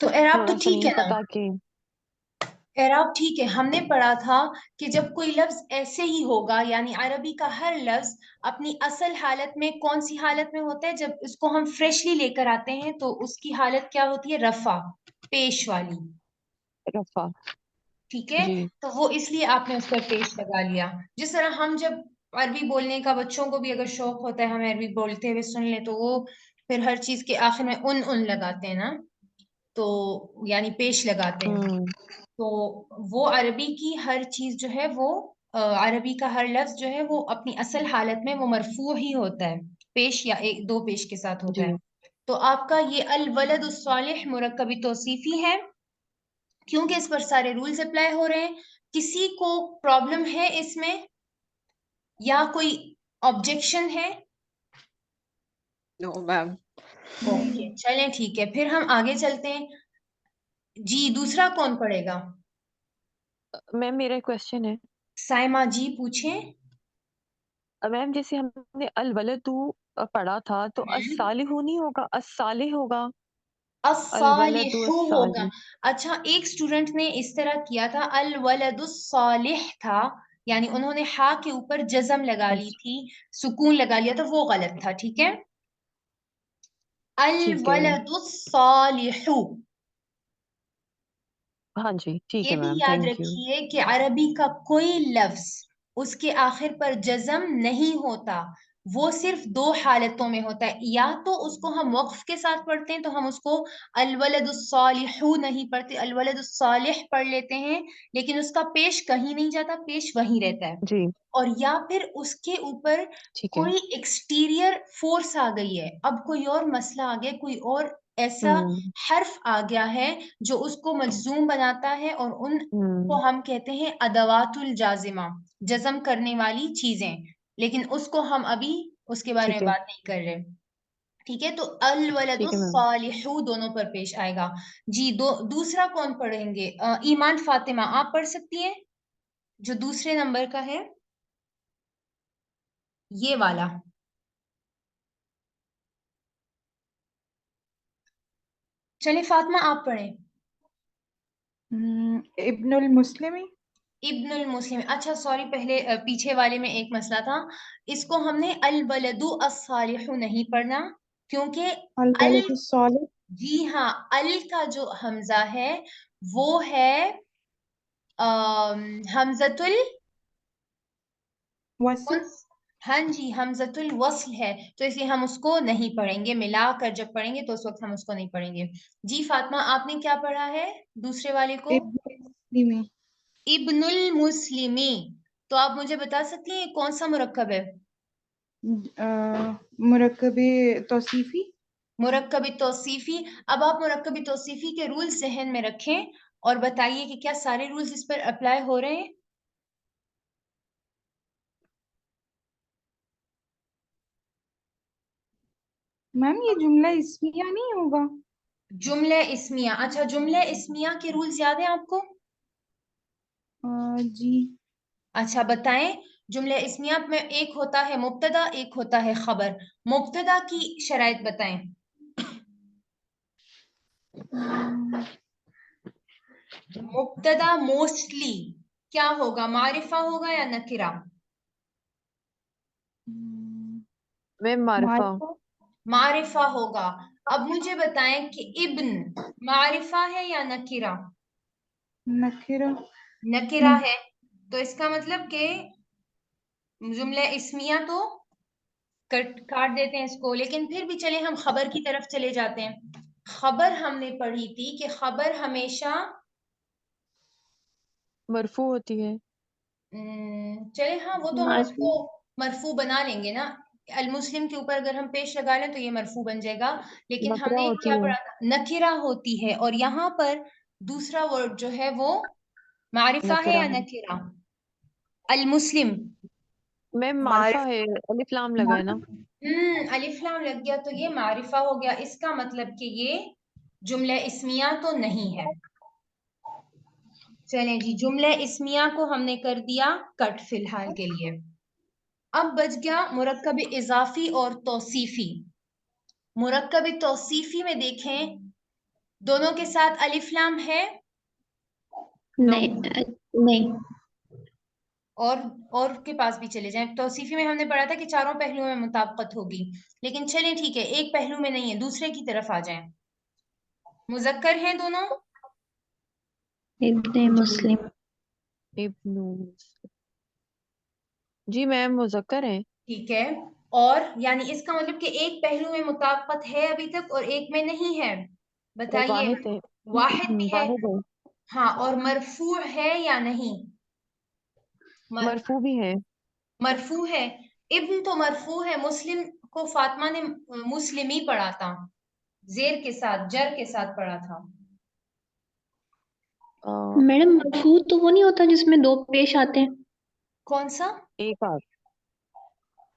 तो एराब तो थोड़ा सा ठीक नहीं है ना। पता कि। एराब ठीक है, हमने पढ़ा था कि जब कोई लफ्ज ऐसे ही होगा, यानी अरबी का हर लफ्ज अपनी असल हालत में कौन सी हालत में होता है, जब उसको हम फ्रेशली लेकर आते हैं तो उसकी हालत क्या होती है, रफा, पेश वाली। रफा। ठीक है। जी। तो वो इसलिए आपने उस पर पेश लगा लिया। जिस तरह हम जब अरबी बोलने का, बच्चों को भी अगर शौक होता है हमें अरबी बोलते हुए सुन ले, तो वो फिर हर चीज के आखिर में उन उन लगाते हैं ना, तो यानी पेश लगाते हैं। हम्म। तो वो अरबी की हर चीज जो है वो अरबी का हर लफ्ज जो है वो अपनी असल हालत में वो मरफू ही होता है, पेश या एक दो पेश के साथ होता है। जी। तो आपका ये अल वलद सालिह मुरक्कबी तौसीफी है, क्योंकि इस पर सारे रूल्स अप्लाई हो रहे हैं। किसी को प्रॉब्लम है इसमें या कोई ऑब्जेक्शन है? No ma'am. ओके चलें, ठीक है, फिर हम आगे चलते हैं। जी दूसरा कौन पढ़ेगा? मैम मेरा एक क्वेश्चन है। साइमा जी पूछें। मैम जैसे हमने अल वलदू पढ़ा था, तो अस्सालिहु नहीं होगा, अस्सालिह होगा। अल वलदु अस्सालिहु होगा। अस्सालिह। अच्छा, एक स्टूडेंट ने इस तरह किया था, अल वलदुस सालिह था, यानी उन्होंने हा के ऊपर जजम लगा ली अच्छा। थी, सुकून लगा लिया था, वो गलत था। ठीक है, अल ठीक है। वलदुस सालिहु। हाँ जी, ठीक ये है भी मैम, याद थैंक यू। रखिए कि अरबी का कोई लफ्ज उसके आखिर पर जज्म नहीं होता, वो सिर्फ दो हालतों में होता है। या तो उसको हम वक्फ के साथ पढ़ते हैं तो हम उसको अलवलदुस्सालिहू नहीं पढ़ते, अलवलदुस्सालिह पढ़ लेते हैं, लेकिन उसका पेश कहीं नहीं जाता, पेश वहीं रहता है। जी। और या फिर उसके ऊपर ठीक है। कोई एक्सटीरियर फोर्स आ गई है, अब कोई और मसला आ गया, कोई और ऐसा हम्म। हर्फ आ गया है जो उसको मजजूम बनाता है, और उन को हम्म। हम कहते हैं अदवातुल जाजिमा, जज्म करने वाली चीजें। लेकिन उसको हम अभी उसके बारे ठीक में है। बात नहीं कर रहे। ठीक है, तो अल ठीक है मैम। वलदुस्सालिहू दोनों पर पेश आएगा। जी दूसरा कौन पढ़ेंगे? ईमान फातिमा आप पढ़ सकती हैं, जो दूसरे नंबर का है, ये वाला। चलिए फातिमा आप पढ़ें। इब्नुल मुस्लिमी। इब्नुल मुस्लिम, अच्छा सॉरी, पहले पीछे वाले में एक मसला था, इसको हमने अल वलदु अस्सालिहु नहीं पढ़ना, क्योंकि अल अल, वलदुस सालिह। जी हाँ, अल का जो हमजा है वो है हमजतुल, वस्ल। कौन, हाँ जी, हमजतुल वस्ल है, तो इसलिए हम उसको नहीं पढ़ेंगे, मिलाकर जब पढ़ेंगे तो उस वक्त हम उसको नहीं पढ़ेंगे। जी फातिमा आपने क्या पढ़ा है दूसरे वाले को? इब्नुल मुस्लिमी। इब्नुल मुस्लिमी। तो आप मुझे बता सकती हैं कौन सा मुरक्कब है? मुरक्कबे तौसीफी। मुरक्कबी तौसीफी। अब आप मुरक्कबी तौसीफी के रूल्स जहन में रखें और बताइए कि क्या सारे रूल्स इस पर अप्लाई हो रहे हैं। मैम ये जुमला इस्मिया नहीं होगा? जुमले इस्मिया, अच्छा जुमले इस्मिया के रूल्स याद हैं आपको? जी। अच्छा बताएं। जुमले इस्मिया में एक होता है मुब्तदा, एक होता है खबर। मुब्तदा की शराइत बताएं। हम्म, मुब्तदा मोस्टली क्या होगा, मारिफा होगा या नकिरा? मैम मारिफा। मारिफा। मारिफा होगा। अब मुझे बताएं कि इब्न मारिफा है या नकिरा? नखीरा। नकिरा है। तो इसका मतलब कि जुमला इस्मिया तो कट काट देते हैं इसको, लेकिन फिर भी चले हम खबर की तरफ चले जाते हैं। खबर हमने पढ़ी थी कि खबर हमेशा मरफू होती है। चले, हाँ वो तो हम मरफू। उसको मरफू बना लेंगे ना, अल मुस्लिम के ऊपर अगर हम पेश लगा लें तो ये मरफू बन जाएगा। लेकिन नकरा हमने क्या होती है। पढ़ा था, नकिरा होती है, और यहाँ पर दूसरा वर्ड जो है वो मारिफा है नकरा या है। नकिरा? अल मुस्लिम। मैम मारिफा मारिफ। है, अलिफ लाम लगा है ना। अलिफ लाम लग गया तो ये मारिफा हो गया, इसका मतलब कि ये जुमला इस्मिया तो नहीं है। चलें जी, जुमला इस्मिया को हमने कर दिया कट फिलहाल के लिए। अब बच गया मुरक्कब इजाफी और तौसीफी। मुरक्कब तौसीफी में देखें, दोनों के साथ अलिफ लाम है? नहीं नहीं। और के पास भी चले जाएं। तौसीफी में हमने पढ़ा था कि चारों पहलुओं में मुताबिकत होगी, लेकिन चलें ठीक है, एक पहलू में नहीं है, दूसरे की तरफ आ जाएं। मुजक्कर हैं दोनों? इब्ने मुस्लिम। इब्नु जी मैम मुज़क्कर है। ठीक है, और यानी इसका मतलब कि एक पहलू में मुताबिकत है अभी तक और एक में नहीं है, बताइए। वाहिद है। वाहिद भी है। वाहिद है। हाँ, और मरफू है या नहीं? मरफू भी है। मरफू है। इब्न तो मरफू है, मुस्लिम को फातिमा ने मुस्लिमी पढ़ा था, जेर के साथ, जर के साथ पढ़ा था। मैडम मरफू तो वो नहीं होता जिसमें दो पेश आते हैं? कौन सा? एक आध।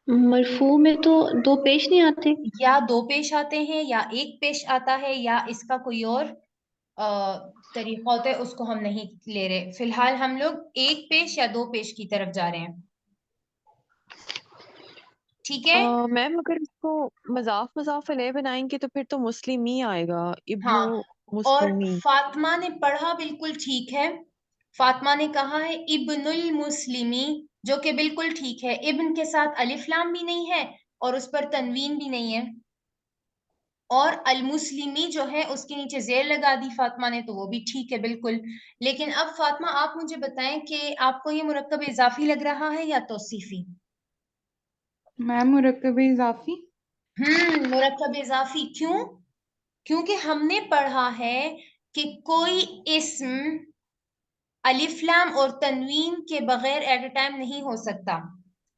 मरफू में तो दो पेश नहीं आते। या दो पेश आते हैं या एक पेश आता है या इसका कोई और तरीका होता है, उसको हम नहीं ले रहे फिलहाल। हम लोग एक पेश या दो पेश की तरफ जा रहे हैं, ठीक है। मैम अगर इसको मजाफ मजाफ अलैह बनाएंगे तो फिर तो मुस्लिम ही आएगा। इब्नु हाँ, और मुस्लिमी। फातिमा ने पढ़ा बिल्कुल ठीक है, फातिमा ने कहा है इब्नुल मुस्लिमी, जो कि बिल्कुल ठीक है। इब्न के साथ अलिफ लाम भी नहीं है और उस पर तनवीन भी नहीं है, और अल मुस्लिमी जो है उसके नीचे जेर लगा दी फातिमा ने, तो वो भी ठीक है बिल्कुल। लेकिन अब फातिमा आप मुझे बताएं कि आपको ये मुरक्कब इजाफी लग रहा है या तौसीफी? मैम मुरक्कब इजाफी। मुरक्कब इजाफी। क्यों? क्योंकि हमने पढ़ा है कि कोई इस्म अलिफ लाम और तनवीन के बगैर एट अ टाइम नहीं हो सकता,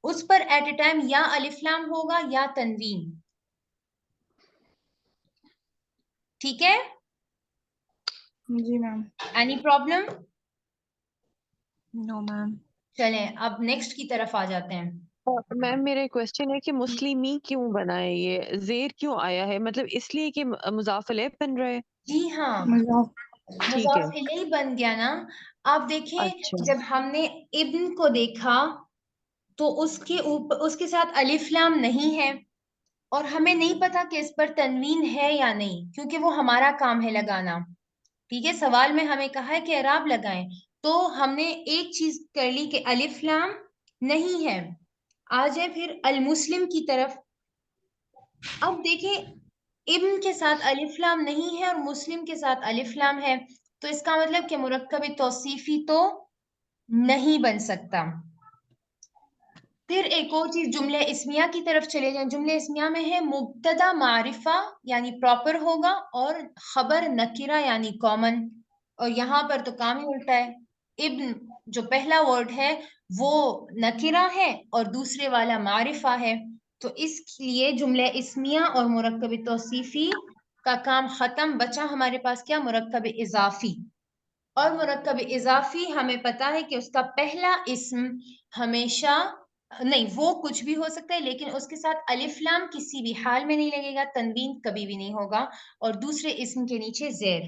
उस पर एट अ टाइम या अलिफ लाम होगा या तनवीन, ठीक है। जी ma'am. Any problem? No ma'am. चलें अब नेक्स्ट की तरफ आ जाते हैं। मैम मेरा क्वेश्चन है कि मुस्लिमी क्यों बना है, ये जेर क्यों आया है, मतलब इसलिए कि मुजाफ अलैह बन रहा है। जी हाँ, मजाक। ठीक है। मुजाफ इलैही बन गया ना। आप देखें, अच्छा। जब हमने इब्न को देखा तो उसके ऊपर उसके साथ अलिफ लाम नहीं है, और हमें नहीं पता कि इस पर तनवीन है या नहीं, क्योंकि वो हमारा काम है लगाना, ठीक है। सवाल में हमें कहा है कि एराब लगाएं, तो हमने एक चीज कर ली कि अलिफ लाम नहीं है। आ जाए फिर अल मुस्लिम की तरफ। अब देखें, इब्न के साथ अलिफ लाम नहीं है और मुस्लिम के साथ अलिफ लाम है, तो इसका मतलब कि मुरक्कब तौसीफी तो नहीं बन सकता। फिर एक और चीज, जुमले इस्मिया की तरफ चले जाएं। जुमले इस्मिया में है मुब्तदा मारिफा यानी प्रॉपर होगा, और खबर नकीरा यानी कॉमन, और यहाँ पर तो काम ही उल्टा है। इब्न जो पहला वर्ड है वो नकीरा है और दूसरे वाला मारिफा है, तो इसलिए जुमले इस्मिया और मुरक्कब तौसीफी का काम खत्म। बचा हमारे पास क्या? मुरक्कब इजाफी। और मुरक्कब इजाफी हमें पता है कि उसका पहला इस्म हमेशा, नहीं वो कुछ भी हो सकता है, लेकिन उसके साथ अलिफ लाम किसी भी हाल में नहीं लगेगा, तनवीन कभी भी नहीं होगा, और दूसरे इस्म के नीचे जेर।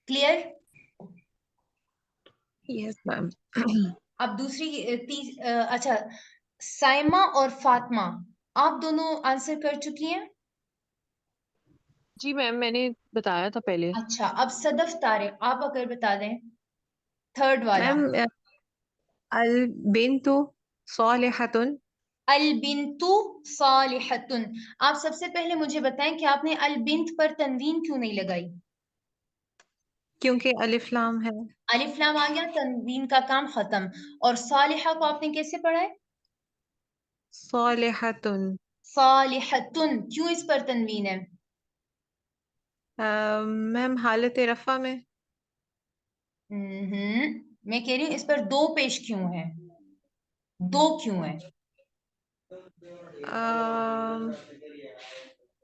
क्लियर? Yes ma'am. अब अच्छा, साइमा और फातिमा, आप दोनों आंसर कर चुकी हैं? जी मैम मैंने बताया था पहले। अच्छा, अब सदफ तारिक आप अगर बता दें, थर्ड वाला। मैम अल बिन्तु सालिहतुन। अल बिन्तु सालिहतुन। आप सबसे पहले मुझे बताएं कि आपने अल बिन्त पर तनवीन क्यों नहीं लगाई? क्योंकि अलिफ लाम है। अलिफ लाम आ गया, तनवीन का काम खत्म। और सालिहा को आपने कैसे पढ़ा है? सालिहतुन। सालिहतुन, क्यों इस पर तनवीन है? मैम हालत रफ़ा में। मैं कह रही हूँ इस पर दो पेश क्यों है, दो क्यों है?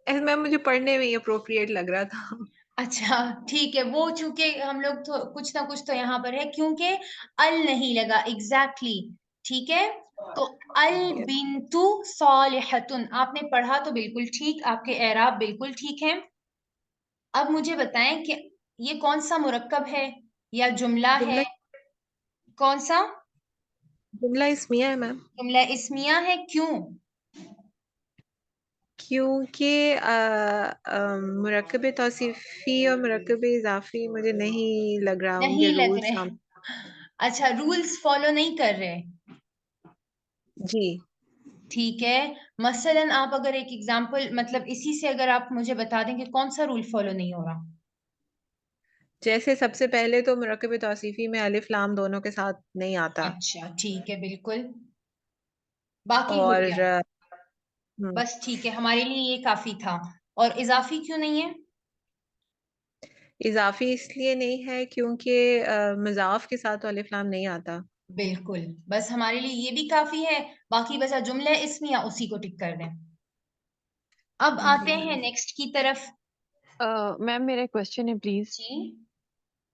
मैम मुझे पढ़ने में ही अप्रोप्रिएट लग रहा था। अच्छा ठीक है, वो चूंकि हम लोग तो कुछ ना कुछ तो यहाँ पर है, क्योंकि अल नहीं लगा एग्जैक्टली ठीक है। तो अल बिन्तु सालिहतुन आपने पढ़ा तो बिल्कुल ठीक, आपके एराब बिल्कुल ठीक है। अब मुझे बताएं कि ये कौन सा मुरक्कब है या जुमला है? जुमला कौन सा? जुमला इस्मिया है मैम। जुमला इस्मिया है, क्यों? क्योंकि मुरक्कब तौसीफ़ी और मुरक्कब इज़ाफ़ी मुझे नहीं लग रहा उनके नहीं लग रूल्स रहे। हम। अच्छा, रूल्स फॉलो नहीं कर रहे। जी। ठीक है, मसलन आप अगर एक एग्जांपल, मतलब इसी से अगर आप मुझे बता दें कि कौन सा रूल फॉलो नहीं हो रहा। जैसे सबसे पहले तो मुरक्कब तौसीफ़ी में अलिफ लाम दोनों के साथ नहीं आता। अच्छा ठीक है, बिल्कुल, बाकी हो और गया। हम्म, बस ठीक है, हमारे लिए ये काफी था। और इजाफी क्यों नहीं है? इज़ाफ़ी इसलिए नहीं है क्योंकि मुज़ाफ के साथ तो अलिफ लाम नहीं आता। बिल्कुल, बस हमारे लिए ये भी काफी है। बाकी बचा जुमला इस्मिया, उसी को टिक कर दें। अब आते हैं नेक्स्ट की तरफ। मैम मेरा क्वेश्चन है प्लीज, जी,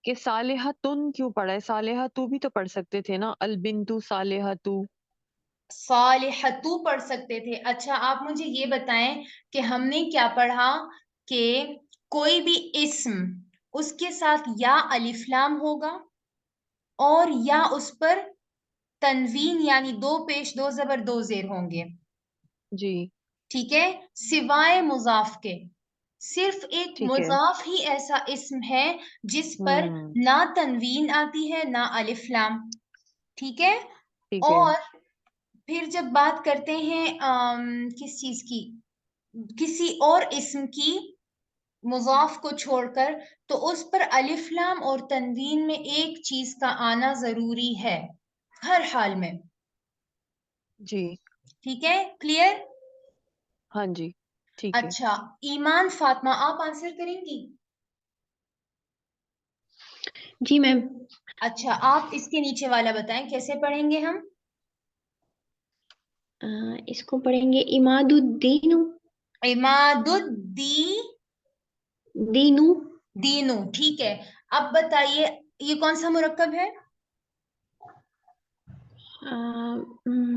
कि सालिहतुन क्यों पढ़ा है? सालिहतु भी तो पढ़ सकते थे ना, अलबिंतु सालिहतु। सालिहतु पढ़ सकते थे। अच्छा, आप मुझे ये बताएं कि हमने क्या पढ़ा कि कोई भी इस्म, उसके साथ या अलिफ लाम होगा और या उस पर तनवीन यानी दो पेश दो जबर दो जेर होंगे। जी ठीक है, सिवाय मुजाफ के। सिर्फ एक ठीक है। मुजाफ ही ऐसा इस्म है जिस पर हम्म। ना तनवीन आती है ना अलिफ लाम। ठीक है। ठीक है। और फिर जब बात करते हैं किस चीज की, किसी और इस्म की, मुजाफ को छोड़कर, तो उस पर अलिफ लाम और तनवीन में एक चीज का आना जरूरी है हर हाल में। जी। ठीक है, क्लियर? हाँ जी ठीक है। अच्छा, ईमान फातिमा, आप आंसर करेंगी? जी मैम। अच्छा, आप इसके नीचे वाला बताएं कैसे पढ़ेंगे हम? इसको पढ़ेंगे इमादुद्दीन। इमादुद्दी दीनू। दीनू, ठीक है। अब बताइए, ये कौन सा मुरक्कब है?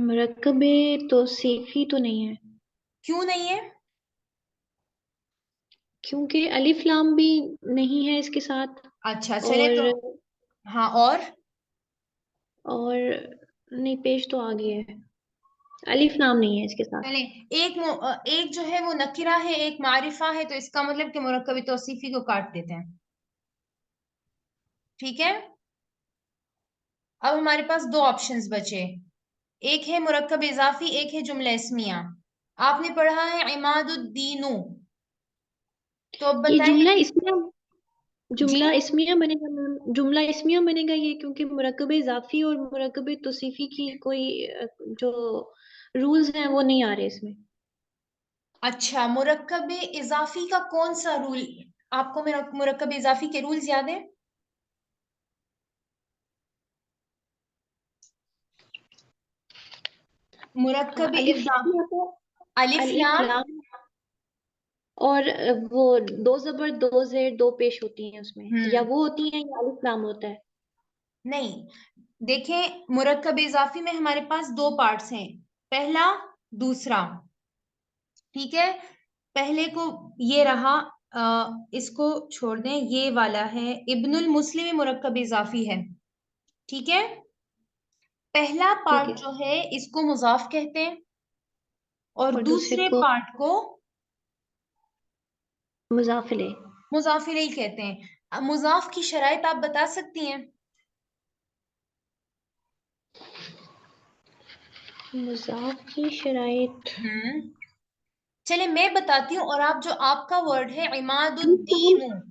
मुरक्कबे तौसीफी तो नहीं है, क्यों नहीं है? क्योंकि अलिफ लाम भी नहीं है इसके साथ। अच्छा चले तो, और हाँ, और नहीं, पेश तो आ गया है, अलिफ लाम नहीं है इसके साथ। चले, एक जो है वो नकिरा है, एक मारिफा है, तो इसका मतलब कि मुरक्कब तौसीफी को काट देते हैं। ठीक है। अब हमारे पास दो ऑप्शंस बचे, एक है मुरक्कब इजाफी, एक है जुमला इस्मिया। आपने पढ़ा है इमादुद्दीनु, तो अब ये बताइए। जी, जुमला इस्मिया बनेगा मैम, जुमला इस्मिया बनेगा ये, क्योंकि मुरक्कब इजाफी और मुरक्कब तौसीफी की कोई जो रूल्स हैं वो नहीं आ रहे इसमें। अच्छा, मुरक्कब इजाफी का कौन सा रूल आपको, मेरा मुरक्कब इजाफी के रूल्स याद है? मुरक्कब अलिफ इजाफी, लाम होता है, अलिफ अलिफ लाम, लाम, और वो दो जबर दो जेर दो पेश होती हैं उसमें, या हम्म, वो होती हैं या अलिफ लाम होता है। नहीं, देखें, मुरक्कब इजाफी में हमारे पास दो पार्ट्स हैं, पहला, दूसरा। ठीक है, पहले को ये रहा, इसको छोड़ दें, ये वाला है इब्नुल मुस्लिम मुरक्कब इजाफी है। ठीक है, पहला ठीक पार्ट है। जो है इसको मुजाफ कहते हैं, और और दूसरे दूसरे को पार्ट को मुजाफिले। मुजाफिर ही कहते हैं। अब मुजाफ की शराइत आप बता सकती हैं? मुजाफ की शराइत। हम्म, चले मैं बताती हूँ, और आप जो आपका वर्ड है अलिफ लाम। इमादुद्दीन।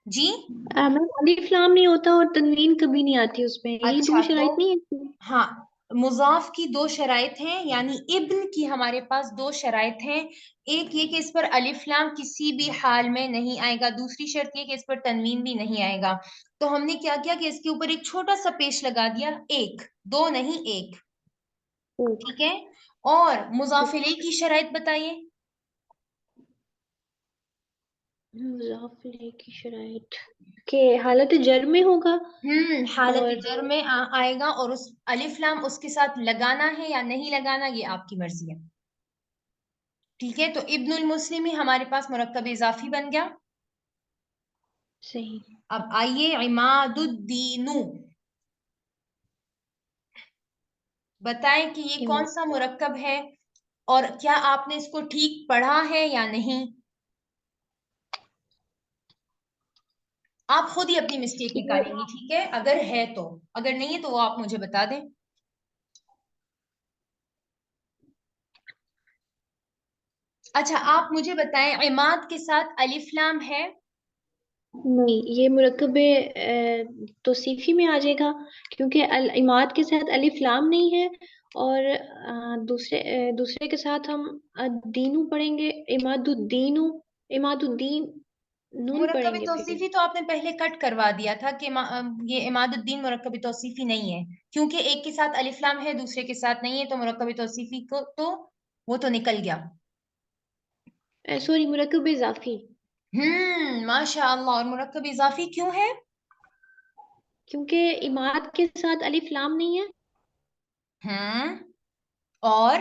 जी, मैम अलिफ लाम नहीं होता और तनवीन कभी नहीं आती उसमें, यही दो अच्छा तो, शराइत नहीं है इसमें। हाँ, मुजाफ की दो शराइत हैं, यानी इब्न की हमारे पास दो शराइत हैं। एक ये कि इस पर अलिफ लाम किसी भी हाल में नहीं आएगा, दूसरी शर्त ये कि इस पर तनवीन भी नहीं आएगा। तो हमने क्या किया कि इसके ऊपर एक छोटा सा पेश लगा दिया, एक, दो नहीं, एक। एक। ठीक है, और मुजाफिले की शराइत बताइए। मुजाफिले की शराइत के हालत जर में होगा। हालत और जर में आएगा, और उस अलिफ लाम उसके साथ लगाना है या नहीं लगाना, ये आपकी मर्जी है। ठीक है, तो इब्नुल मुस्लिम ही हमारे पास मुरक्कब इजाफी बन गया। सही। अब आइए इमादुद्दीनु, बताएं कि ये कौन इमा सा मुरक्कब है और क्या आपने इसको ठीक पढ़ा है या नहीं? आप खुद ही अपनी मिस्टेक निकालेंगी, ठीक है? अगर है तो, अगर नहीं है तो वो आप मुझे बता दें। अच्छा, आप मुझे बताएं, इमाद के साथ अलिफ लाम है? नहीं, ये मुरक्कबे तौसीफी में आ जाएगा, क्योंकि अल इमाद के साथ अलिफ लाम नहीं है। और दूसरे के साथ हम दीनू पढ़ेंगे, इमादुद्दीनू, इमादुद्दीन नून मुरक्कबे पढ़ेंगे फिर। तौसीफी तो आपने पहले कट करवा दिया था कि ये इमादुद्दीन मुरक्कबे तौसीफी नहीं है, क्योंकि एक के साथ अलिफ लाम है, दूसरे के साथ नहीं है, तो मुरक्कबे तौसीफी को तो वो तो निकल गया। सॉरी, मुरक्कबे इजाफी। माशाअल्लाह। और मुरक्कब इजाफी क्यों है? क्योंकि इमाद के साथ अलिफ लाम नहीं है, हम्म और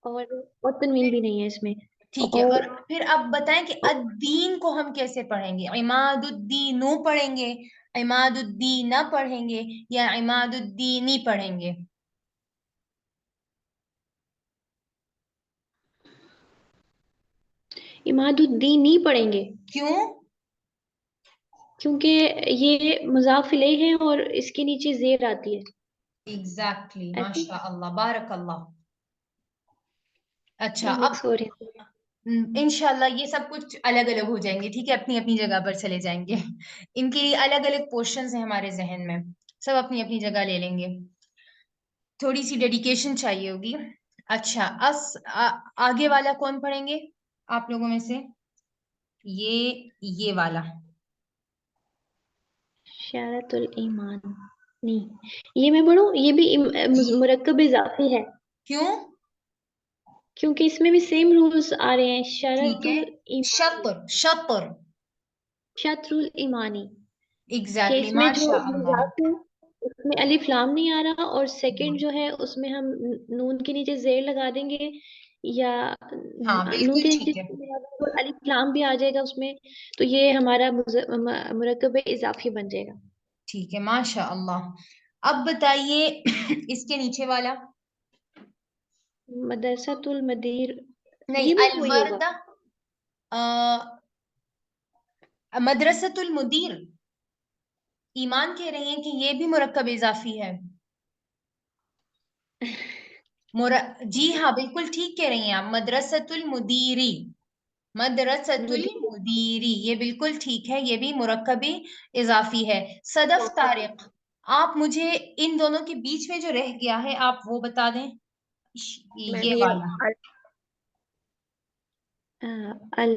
और और तनवीन भी नहीं है इसमें। ठीक है, और और फिर अब बताएं कि अद्दीन को हम कैसे पढ़ेंगे? इमादुद्दीनु पढ़ेंगे, इमादुद्दीना पढ़ेंगे, या इमादुद्दीनी पढ़ेंगे? इमादुद्दीन नहीं पढ़ेंगे, क्यों? क्योंकि ये मुजाफ इलैह है और इसके नीचे जेर आती है। एग्जैक्टली, ऐसे माशाअल्लाह, बारकल्लाह। अच्छा, ये अब मिक्स हो रहे हैं। इंशाल्लाह ये सब कुछ अलग अलग हो जाएंगे, ठीक है? अपनी अपनी जगह पर चले जाएंगे। इनके लिए अलग अलग पोर्शंस हैं हमारे जहन में, सब अपनी अपनी जगह ले लेंगे। थोड़ी सी डेडिकेशन चाहिए होगी। अच्छा, आगे वाला कौन पढ़ेंगे आप लोगों में से? ये वाला। शरतुल ईमान, नहीं, ये मैं पढ़ूं, ये भी मुरक्कब इजाफी है, क्यों? क्योंकि इसमें भी सेम रूल्स आ रहे हैं। ठीक है, शरतुल ईमानी, शतर शतर। शत्रुल ईमानी, कि एग्जैक्टली, इसमें जो माशाअल्लाह। मुजाफ है उसमें अलिफ लाम नहीं आ रहा, और सेकंड जो है उसमें हम नून के नीचे जेर लगा देंगे, या हाँ, नून बिल्कुल के नीचे ठीक है। जेर लगा देंगे और अलिफ लाम भी आ जाएगा उसमें, तो ये हमारा मुरक्कब इजाफी बन जाएगा। ठीक है, माशाअल्लाह। अब बताइए इसके नीचे वाला। मदरसतुल मदीर, नहीं, ये भी वही होगा। अलवर्दा, मदरसतुल मुदीर। ईमान कह रही हैं कि ये भी मुरक्कब इजाफी है। मुर जी हाँ, बिल्कुल ठीक कह रही हैं आप। मदरसतुल मुदीरी, मदरसतुल मुदीर, मुदीरी, ये बिल्कुल ठीक है, ये भी मुरक्कब इजाफी है। सदफ तारिक, आप मुझे इन दोनों के बीच में जो रह गया है आप वो बता दें। मैम ये ये वाला। अल,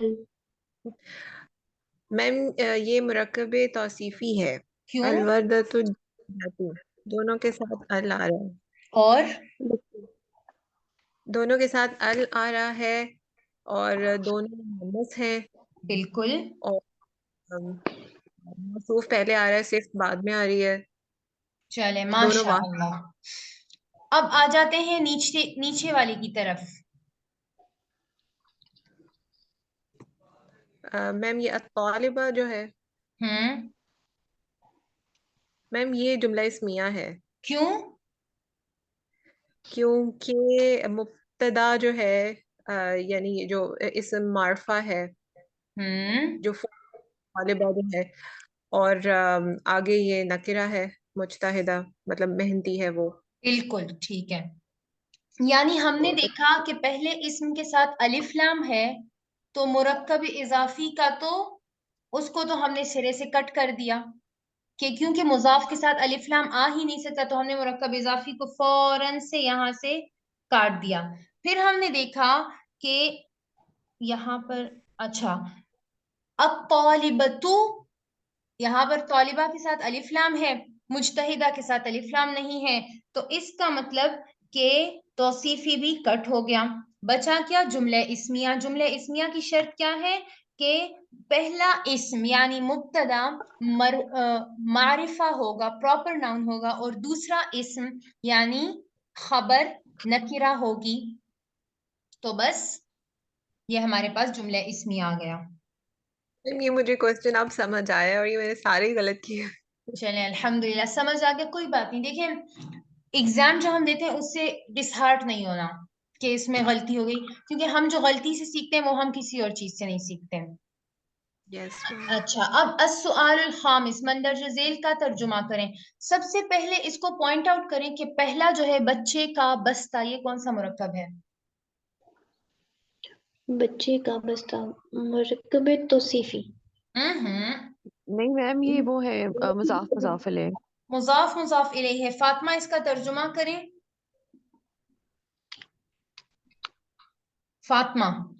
मैम ये मुरक्कबे तौसीफी है। क्यों? अलवर्दतु जन्नतु, दोनों के साथ अल आ रहा है। और दोनों के साथ अल आ रहा है, और दोनों मुन्नस हैं। बिल्कुल। और मौसूफ पहले आ रहा है, सिर्फ बाद में आ रही है। चले, दोनों माशाअल्लाह। अब आ जाते हैं नीचे नीचे वाले की तरफ। मैम ये अत्तालिबा जो है, हम्म मैम ये जुमला इस्मिया है, क्यों? क्योंकि मुब्तदा जो है, यानी ये जो इस्म मारफा है, हम्म जो तालिबा जो है, और आगे ये नकिरा है, मुजतहिदा, मतलब मेहनती है वो। बिल्कुल ठीक है। यानी हमने तो देखा कि पहले इस्म के साथ अलिफ लाम है, तो मुरक्कब इजाफी का तो उसको तो हमने सिरे से कट कर दिया, कि क्योंकि मुजाफ के साथ अलिफ लाम आ ही नहीं सकता, तो हमने मुरक्कब इजाफी को फौरन से यहाँ से काट दिया। फिर हमने देखा कि यहाँ पर, अच्छा, अब तौलिबतु, यहाँ पर तौलिबा के साथ अलिफ लाम है, मुजतहिदा के साथ अलिफ लाम नहीं है, तो इसका मतलब कि तौसीफी भी कट हो गया। बचा क्या? जुमले इस्मिया। जुमले इस्मिया की शर्त क्या है? कि पहला इस्म यानी मुब्तदा मारिफा होगा, प्रॉपर नाउन होगा, और दूसरा इस्म यानी खबर नकिरा होगी। तो बस ये हमारे पास जुमले इस्मिया आ गया। मैम ये मुझे क्वेश्चन आप समझ आया, और ये मैंने सारे ही गलत किए। चलें, अल्हम्दुलिल्लाह, समझ आ गया, कोई बात नहीं। देखें, एग्जाम जो हम देते हैं उससे डिसहार्ट नहीं होना। कि इसमें गलती हो गई, क्योंकि हम जो गलती से सीखते हैं वो हम किसी और चीज से नहीं सीखते हैं। Yes ma'am. अच्छा, अब अस्सुआलुल खामिस, मंदरज झेल का तर्जुमा करें। सबसे पहले इसको पॉइंट आउट करें कि पहला जो है बच्चे का बस्ता, ये कौन सा मुरक्कब है? बच्चे का बस्ता मुरक्कब तौसीफी। नहीं मैम, ये वो है मुजाफ मुजाफ अलैह। मुजाफ मुजाफ इलैहि है। फातिमा इसका तर्जुमा करें। फातिमा।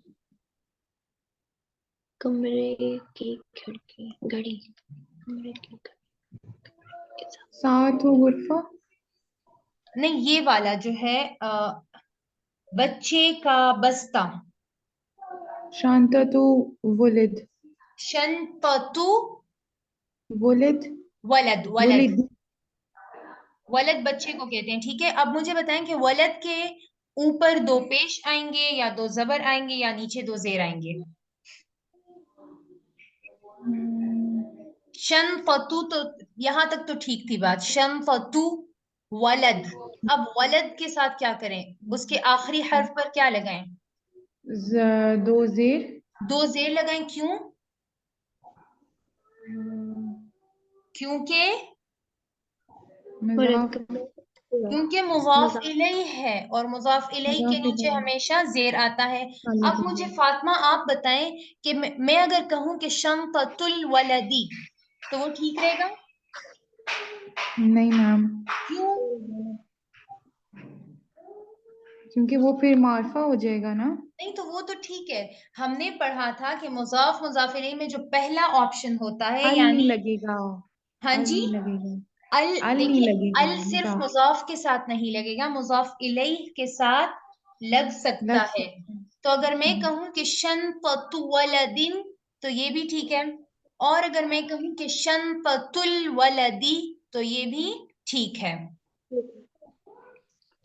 कमरे की खिड़की घड़ी, कमरे की घड़ी के साथ। सात हो गुरफा। नहीं, ये वाला जो है बच्चे का बस्ता। शांता तो वुलिद। शंततु वुलिद। वलद, वलद। वुलिद। वलद बच्चे को कहते हैं, ठीक है। अब मुझे बताएं कि वलद के ऊपर दो पेश आएंगे या दो जबर आएंगे या नीचे दो जेर आएंगे? शंततु, तो यहां तक तो ठीक थी बात। शंततु वलद। अब वलद के साथ क्या करें? उसके आखिरी हर्फ पर क्या लगाएं? दो जेर। दो जेर लगाएं, क्यों? क्योंकि मजाफ। क्योंकि मुजाफ मजाक। इलैहि है और मुजाफ इलैहि के मजाफ नीचे इलैहि। हमेशा जेर आता है। अब मुझे फातिमा आप बताएं कि मैं अगर कहूं कि शंततुल वलदी, तो वो ठीक रहेगा? नहीं मैम, क्यों? क्योंकि वो फिर मार्फा हो जाएगा ना। नहीं, तो वो तो ठीक है। हमने पढ़ा था कि मुजाफ मुजाफ इलैहि में जो पहला ऑप्शन होता है, अल नहीं यानी लगेगा। हाँ अल जी, नहीं लगेगा। अल। अल नहीं देखिए, लगेगा, अल सिर्फ मजाफ। मुजाफ के साथ नहीं लगेगा, मुजाफ इलैहि के साथ लग सकता लग है। सकता है। तो अगर मैं हाँ। कहूं कि शंततु वलदिन, तो ये भी ठीक है। और अगर मैं कहूं कि शंततुल वलदी, तो ये भी ठीक है।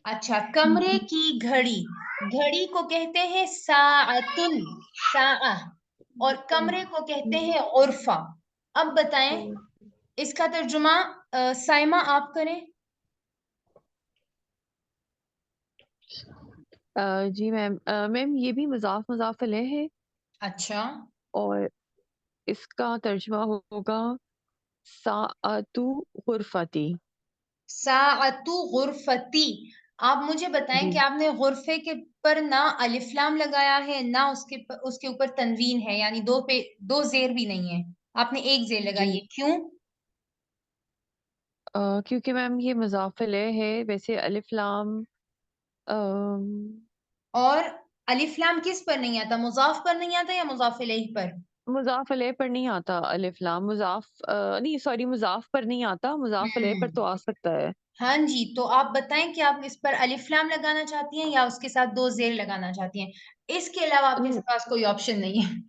अच्छा, कमरे की घड़ी, घड़ी को कहते हैं साअतुन, साआ, और कमरे को कहते हैं उर्फा। अब बताएं इसका तर्जुमा। साइमा आप करें। जी मैम, मैम ये भी मुजाफ मुजाफ अलैह है अच्छा, और इसका तर्जुमा होगा साअतु गुरफती। साअतु गुरफती। आप मुझे बताएं जी कि आपने गुरफे के पर ना अलिफ लाम लगाया है, ना उसके ऊपर तनवीन है, यानी दो जेर भी नहीं है। आपने एक जेर लगाई जी, है, क्यों? क्योंकि मैम ये मुजाफ अलैह है। वैसे अलिफ लाम अम, और अलिफ लाम किस पर नहीं आता? मुजाफ पर नहीं आता या मुजाफ इलैहि पर? मुजाफ अलैह पर नहीं आता अलिफ लाम। मुजाफ नहीं, सॉरी, मुजाफ पर नहीं आता, मुजाफ अलैह पर तो हम्म, आ सकता है। हाँ जी। तो आप बताएं कि आप इस पर अलिफ लाम लगाना चाहती हैं या उसके साथ दो जेर लगाना चाहती हैं? इसके अलावा आपके न- पास कोई ऑप्शन नहीं है?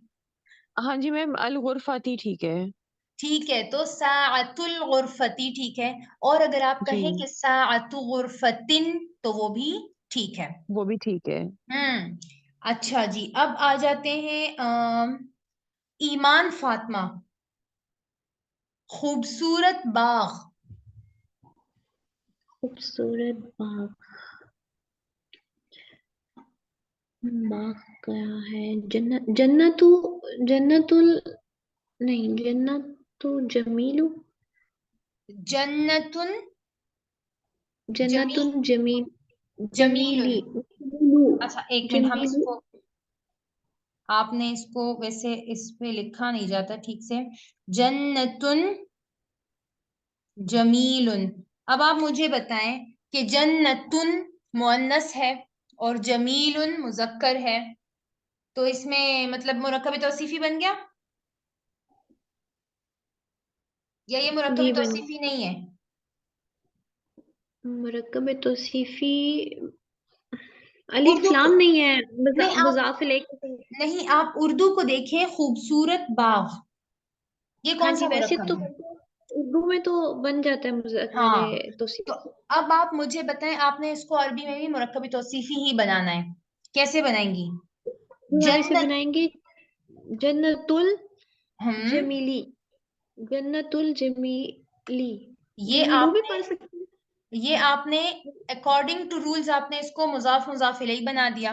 हाँ जी मैम, अल गुरफती ठीक है। ठीक है, तो साअतुल गुरफती ठीक है। और अगर आप जी, कहें कि साअतु गुरफतिन, तो वो भी ठीक है। वो भी ठीक है। अच्छा जी, अब आ जाते हैं ईमान फातिमा। खूबसूरत बाग। खूबसूरत बाग, बाग क्या है? जन्नत, जन्नतुल, नहीं, जन्नतु जमीलू, जन्नतुन जमी जन्नतुल जमील, जमीलुन। जमीली, जमीलू, अच्छा, एक मिनट, हम जमीलू। इसको, आपने इसको वैसे इस पे लिखा नहीं जाता ठीक से। जन्नतुन जमीलुन। अब आप मुझे बताएं कि जन्नतुन मुअन्नस है और जमीलुन मुजक्कर है, तो इसमें मतलब मुरक्कब तौसीफी बन गया या ये मुरक्कब जी बन, तौसीफी नहीं है? मुरक्कब तौसीफी, अलिफ उर्दू को, लाम नहीं है, नहीं आप, मुजाफ इलैहि। नहीं आप उर्दू को देखें, खूबसूरत बाग, ये हाँ कौन जी, सा वैसे तो मुरक्कब है? उर्दू में तो बन जाता है हाँ, तो तौसीफी। अब आप मुझे बताएं, आपने इसको अरबी में भी मुरक्कब तौसीफी ही बनाना है, कैसे बनाएंगी? हम इसे जन्नत। बनाएंगे जन्नतुल हम जमीली, जन्नतुल जमीली, ये जमीलू भी आपने, पढ़ सकते हैं। ये आपने अकॉर्डिंग टू रूल्स आपने इसको मुजाफ मुजाफ इलैहि बना दिया,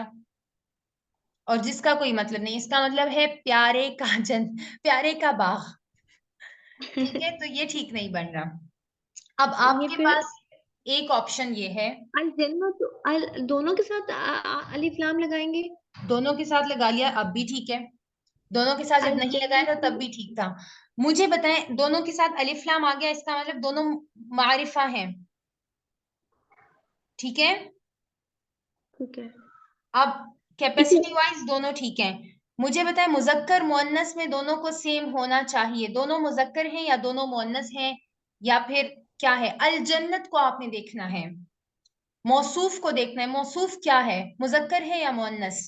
और जिसका कोई मतलब नहीं। इसका मतलब है प्यारे का प्यारे का बाग। ठीक है, तो ये ठीक नहीं बन रहा। अब ये आपके फिर पास एक ऑप्शन ये है, अल जन्नत अल दोनों के साथ अलिफ लाम लगाएंगे। दोनों के साथ लगा लिया, अब भी ठीक है। दोनों के साथ जब अल नहीं लगाया था तब जन्नत भी ठीक था। मुझे बताएं, दोनों के साथ अलिफ लाम आ गया, इसका मतलब दोनों मारिफा हैं। ठीक है, ठीक है। अब इसी कैपेसिटी वाइज दोनों ठीक हैं। मुझे बताएं, मुजक्कर मुअन्नस में दोनों को सेम होना चाहिए। दोनों मुजक्कर हैं या दोनों मुअन्नस हैं, या फिर क्या है? अल जन्नत को आपने देखना है, मौसूफ को देखना है। मौसूफ क्या है, मुजक्कर है या मुअन्नस?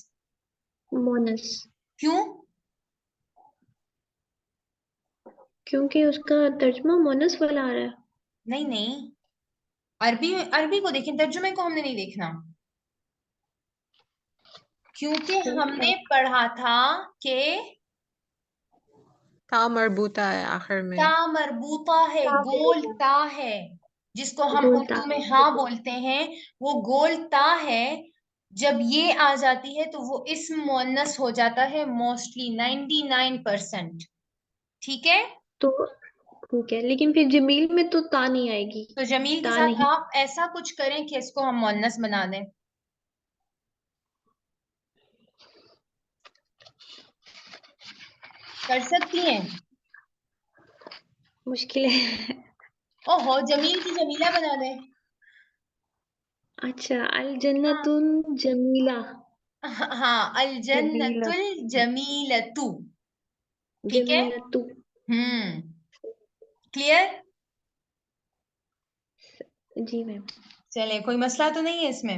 मोनस, क्यों? क्योंकि उसका तर्जुमा मोनस वाला आ रहा है। नहीं नहीं, अरबी अरबी को देखें, तर्जुमे को हमने नहीं देखना। क्योंकि फिर क्या? हमने पढ़ा था कि ता मरबूता है आखिर ता में। मरबूता है, ता गोल मरबूता, ता है, जिसको हम गोलता। उर्दू में हाँ बोलते हैं, वो गोल ता है। जब ये आ जाती है तो वो इस्म मुअन्नस हो जाता है मोस्टली 99%। ठीक है, तो ठीक है, लेकिन फिर जमील में तो ता नहीं आएगी। तो जमील के ता साथ नहीं। आप ऐसा कुछ करें कि इसको हम मुअन्नस बना दें। कर सकती हैं? मुश्किल है। ओहो, जमील की जमीला बना दें। अच्छा, अल हाँ जन्नतुन जमीला। हाँ, अल जमील, जन्नतुल जमीलतु। ठीक है, जमीलतु। क्लियर? जी मैम। चले, कोई मसला तो नहीं है इसमें?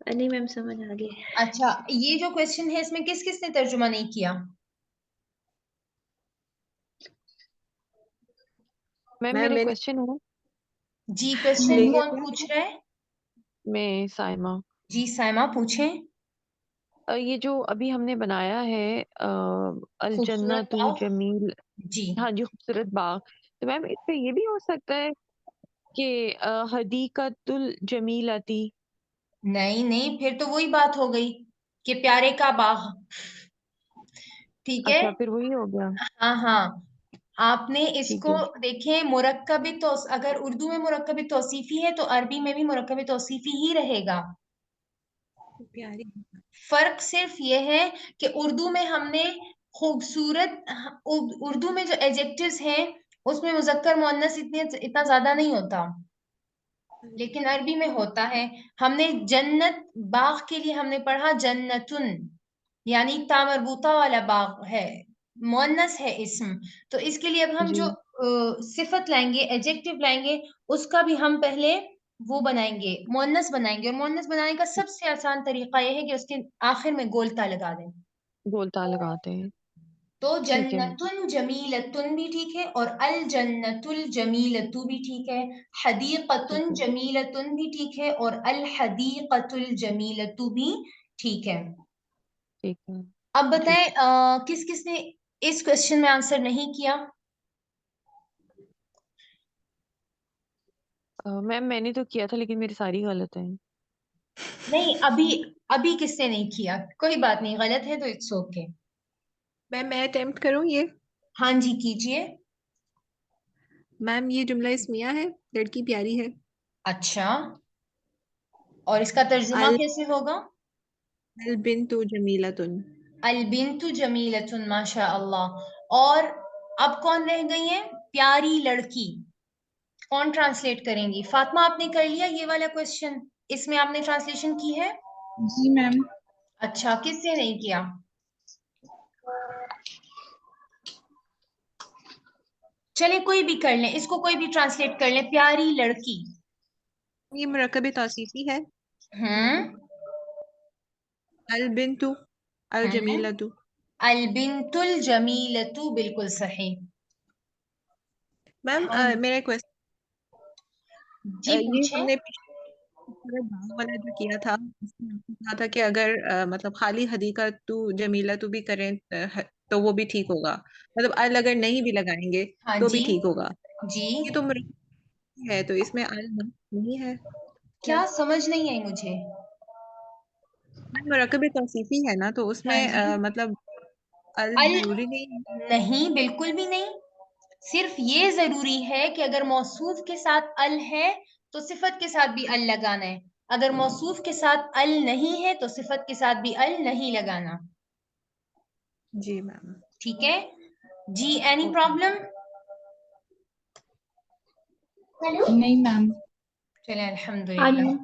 नहीं मैम, समझ आ गया। अच्छा, ये जो क्वेश्चन है इसमें किस किसने तर्जुमा नहीं किया? मैम मैं मेरा मैंने क्वेश्चन है। जी, क्वेश्चन नहीं, लेकिन कौन पूछ रहा है? मैं साइमा। जी साइमा, पूछें। ये जो अभी हमने बनाया है अल जन्ना खूबसूरत तू बाग। जमील। जी, हाँ जी, खूबसूरत बाग। तो मैम इससे ये भी हो सकता है कि हदीकतुल जमीलती। नहीं नहीं, फिर तो वही बात हो गई कि प्यारे का बाग। ठीक है, अच्छा, फिर वही हो गया। हाँ हाँ। आपने ठीक इसको है। देखें, मुरक्कबी तो अगर उर्दू में मुरक्कबी तौसीफी है तो अरबी में भी मुरक्कबी तौसीफी ही रहेगा। प्यारी। फर्क सिर्फ ये है कि उर्दू में हमने खूबसूरत, उर्दू में जो एजेक्टिव्स हैं उसमें मुजक्कर मुअन्नस इतना ज्यादा नहीं होता, लेकिन अरबी में होता है। हमने जन्नत बाग के लिए हमने पढ़ा जन्नतुन, यानी ता मरबूता वाला बाग है, मुअन्नस है इस्म। तो इसके लिए अब हम जो जी, सिफत लाएंगे, एजेक्टिव लाएंगे, उसका भी हम पहले वो बनाएंगे, मुअन्नस बनाएंगे। और मुअन्नस बनाने का सबसे आसान तरीका यह है कि उसके आखिर में गोलता लगा दें। गोलता लगाते हैं। तो ठीक है। जन्नतुन जमीलतुन भी ठीक है, और अल जन्नतुल जमीलतु भी ठीक है। ठीक हदीकतुन है। जमीलतुन भी ठीक है, और अल हदीकतुल जमीलतु भी ठीक है। ठीक है। अब जी। बताएं, किस किस ने इस क्वेश्चन में आंसर नहीं किया? मैम मैंने तो किया था लेकिन मेरी सारी गलत है। नहीं, अभी अभी किसने नहीं किया? कोई बात नहीं, गलत है तो इट्स ओके। मैं अटेम्प्ट करूं ये। हाँ जी, कीजिए। मैम ये जुमला इस्मिया है, लड़की प्यारी है। अच्छा, और इसका तर्जुमा अल कैसे होगा? अल बिन्तु जमीलतुन। अल बिन्तु जमीलतुन, माशा अल्लाह। और अब कौन रह गई है? प्यारी लड़की। कौन ट्रांसलेट करेंगी? फातिमा, आपने कर लिया ये वाला क्वेश्चन? इसमें आपने ट्रांसलेशन की है? जी मैम। अच्छा, किसने नहीं किया? चले, कोई भी कर ले, इसको कोई भी ट्रांसलेट कर ले, प्यारी लड़की। ये मुरक्कब तौसीफी है। हम्म अल बिन्तु अल हम्म जमीलतु। अल बिंतुल जमीलतु, बिल्कुल सही। मैम हाँ मेरा क्वेश्चन, जी, ये पूछे। हमने पूरा दाव वाला जो किया था, उसमें आपने कहा था कि अगर मतलब खाली हदीका तू जमीला तू भी करें तो वो भी ठीक होगा। मतलब अल अगर नहीं भी लगाएंगे हाँ तो भी जी, ठीक होगा। जी। ये तो मुरक्कब है तो इसमें अल नहीं है क्या समझ नहीं आई मुझे। मुरक्कब तौसीफी है ना, तो हाँ उसमें जी। मतलब अल अल जरूरी नहीं है। नहीं, बिल्कुल भी नहीं। सिर्फ ये जरूरी है कि अगर मौसूफ के साथ अल है तो सिफत के साथ भी अल लगाना है, अगर मौसूफ के साथ अल नहीं है तो सिफत के साथ भी अल नहीं लगाना। जी मैम। ठीक है जी, एनी ओके। प्रॉब्लम? नहीं मैम। चले हाँ अल्हम्दुलिल्लाह। जी।